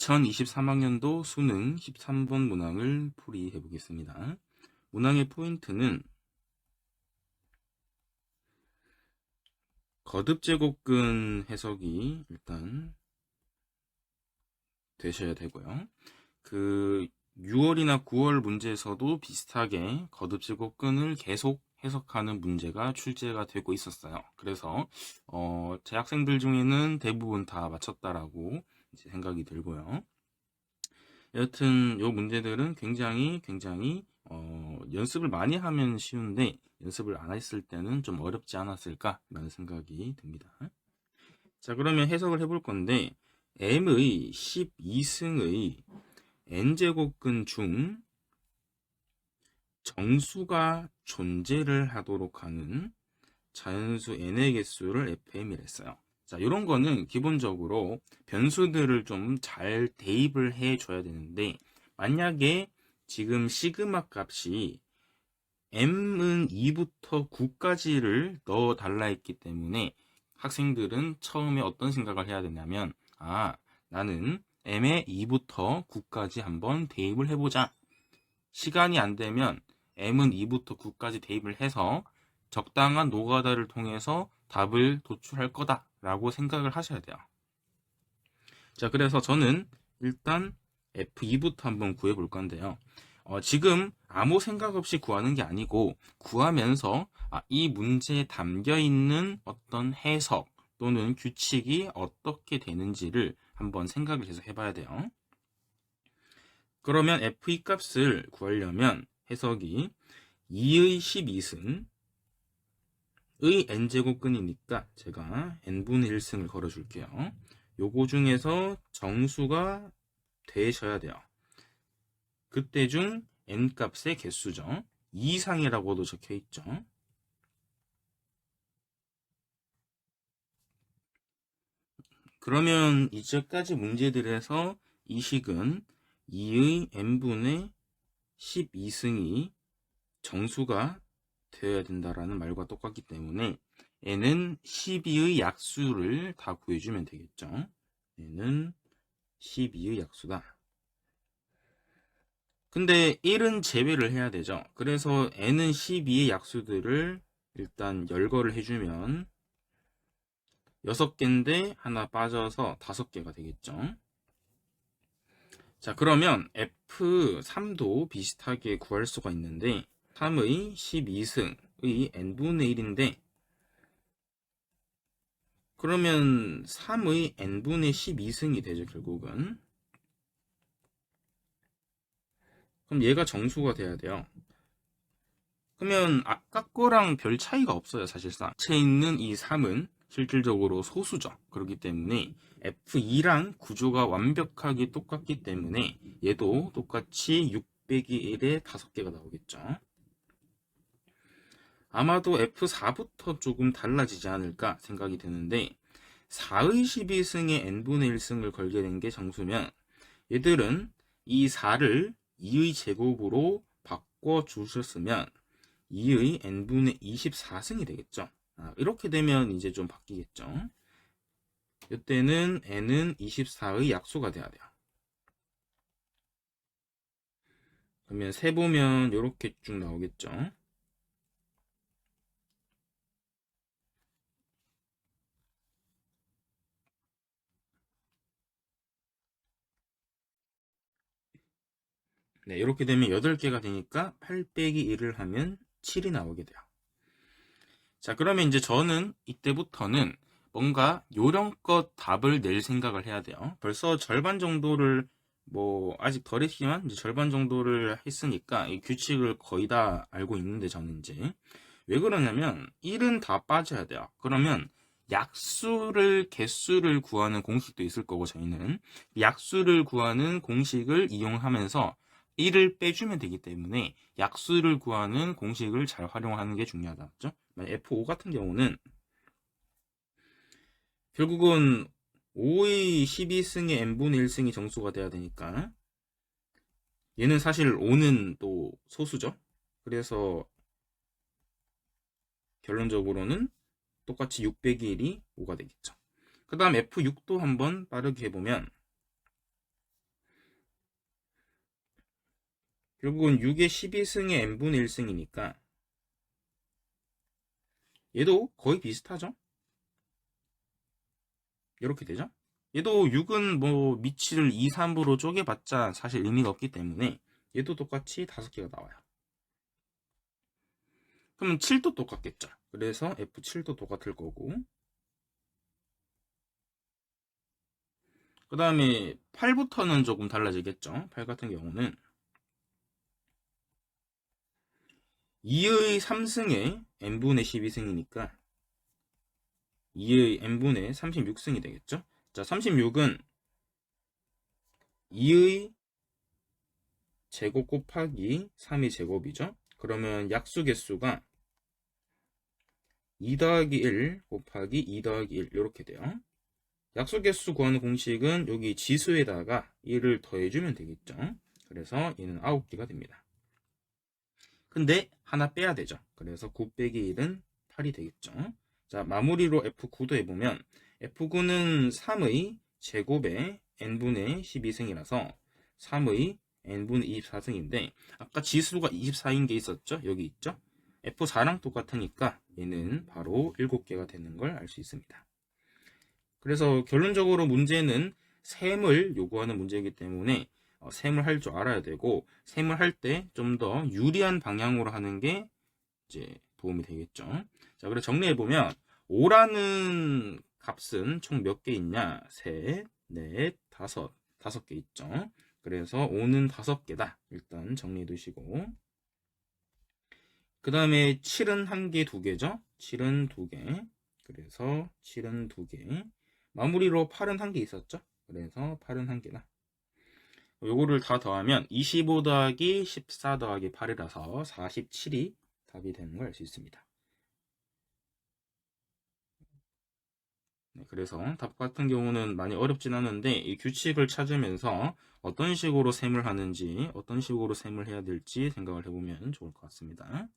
2023학년도 수능 13번 문항을 풀이해 보겠습니다. 문항의 포인트는 거듭제곱근 해석이 일단 되셔야 되고요. 6월이나 9월 문제에서도 비슷하게 거듭제곱근을 계속 해석하는 문제가 출제가 되고 있었어요. 그래서 제 학생들 중에는 대부분 다 맞췄다라고 이제 생각이 들고요. 여튼 이 문제들은 굉장히 연습을 많이 하면 쉬운데 연습을 안 했을 때는 좀 어렵지 않았을까라는 생각이 듭니다. 자, 그러면 해석을 해볼 건데 m의 12승의 n제곱근 중 정수가 존재를 하도록 하는 자연수 n의 개수를 fm이라 했어요. 자, 이런 거는 기본적으로 변수들을 좀 잘 대입을 해 줘야 되는데, 만약에 지금 시그마 값이 m은 2부터 9까지를 넣어 달라 했기 때문에 학생들은 처음에 어떤 생각을 해야 되냐면, 나는 m의 2부터 9까지 한번 대입을 해보자. 시간이 안 되면 m은 2부터 9까지 대입을 해서 적당한 노가다를 통해서 답을 도출할 거다라고 생각을 하셔야 돼요. 자, 그래서 저는 일단 F2부터 한번 구해 볼 건데요. 지금 아무 생각 없이 구하는 게 아니고 구하면서 이 문제에 담겨 있는 어떤 해석 또는 규칙이 어떻게 되는지를 한번 생각을 해서 해봐야 돼요. 그러면 F2 값을 구하려면 해석이 2의 12승 의 n제곱근이니까 제가 n분의 1승을 걸어줄게요. 요거 중에서 정수가 되셔야 돼요. 그때 중 n값의 개수죠. 2이상이라고도 적혀있죠. 그러면 이제까지 문제들에서 이 식은 2의 n분의 12승이 정수가 되어야 된다라는 말과 똑같기 때문에 n은 12의 약수를 다 구해주면 되겠죠. n은 12의 약수다. 근데 1은 제외를 해야 되죠. 그래서 n은 12의 약수들을 일단 열거를 해주면 6개인데 하나 빠져서 5개가 되겠죠. 자, 그러면 F3도 비슷하게 구할 수가 있는데 3의 12승의 n분의 1인데 그러면 3의 n분의 12승이 되죠, 결국은. 그럼 얘가 정수가 돼야 돼요. 그러면 아까 거랑 별 차이가 없어요, 사실상. 채 있는 이 3은 실질적으로 소수죠. 그렇기 때문에 F2랑 구조가 완벽하게 똑같기 때문에 얘도 똑같이 6 빼기 1에 5개가 나오겠죠. 아마도 F4부터 조금 달라지지 않을까 생각이 드는데 4의 12승에 n분의 1승을 걸게 된 게 정수면 얘들은 이 4를 2의 제곱으로 바꿔주셨으면 2의 n분의 24승이 되겠죠. 이렇게 되면 이제 좀 바뀌겠죠. 이때는 n은 24의 약수가 돼야 돼요. 그러면 세보면 이렇게 쭉 나오겠죠. 네, 이렇게 되면 8개가 되니까 8 빼기 1을 하면 7이 나오게 돼요. 자, 그러면 이제 저는 이때부터는 뭔가 요령껏 답을 낼 생각을 해야 돼요. 벌써 절반 정도를 아직 덜 했지만 이제 절반 정도를 했으니까 이 규칙을 거의 다 알고 있는데 저는 이제 왜 그러냐면 1은 다 빠져야 돼요. 그러면 약수를 개수를 구하는 공식도 있을 거고 저희는 약수를 구하는 공식을 이용하면서 1을 빼주면 되기 때문에 약수를 구하는 공식을 잘 활용하는 게 중요하다. 맞죠? F5 같은 경우는 결국은 5의 12승의 n분의 1승이 정수가 돼야 되니까 얘는 사실 5는 또 소수죠. 그래서 결론적으로는 똑같이 6 빼기 1이 5가 되겠죠. 그 다음 F6도 한번 빠르게 해보면 결국은 6의 12승의 n분의 1승이니까 얘도 거의 비슷하죠? 이렇게 되죠? 얘도 6은 뭐 미치를 2, 3으로 쪼개봤자 사실 의미가 없기 때문에 얘도 똑같이 5개가 나와요. 그러면 7도 똑같겠죠? 그래서 F7도 똑같을 거고, 그 다음에 8부터는 조금 달라지겠죠? 8 같은 경우는 2의 3승에 n분의 12승이니까 2의 n분의 36승이 되겠죠? 자, 36은 2의 제곱 곱하기 3의 제곱이죠? 그러면 약수 개수가 2 더하기 1 곱하기 2 더하기 1 이렇게 돼요. 약수 개수 구하는 공식은 여기 지수에다가 1을 더해주면 되겠죠. 그래서 얘는 9개가 됩니다. 근데 하나 빼야 되죠. 그래서 9 빼기 1은 8이 되겠죠. 자, 마무리로 F9도 해보면 F9는 3의 제곱에 n분의 12승이라서 3의 n분의 24승인데 아까 지수가 24인 게 있었죠? 여기 있죠? F4랑 똑같으니까 얘는 바로 7개가 되는 걸 알 수 있습니다. 그래서 결론적으로 문제는 셈을 요구하는 문제이기 때문에 셈을 할 줄 알아야 되고 셈을 할 때 좀 더 유리한 방향으로 하는 게 이제 도움이 되겠죠. 자, 그래서 정리해 보면 5라는 값은 총 몇 개 있냐? 셋, 넷, 다섯 개 있죠. 그래서 5는 5개다. 일단 정리해 두시고 그 다음에 7은 1개, 2개죠. 7은 2개. 그래서 7은 2개. 마무리로 8은 1개 있었죠. 그래서 8은 1개다. 요거를 다 더하면 25 더하기 14 더하기 8이라서 47이 답이 되는 걸 알 수 있습니다. 네, 그래서 답 같은 경우는 많이 어렵진 않은데 이 규칙을 찾으면서 어떤 식으로 셈을 하는지 어떤 식으로 셈을 해야 될지 생각을 해보면 좋을 것 같습니다.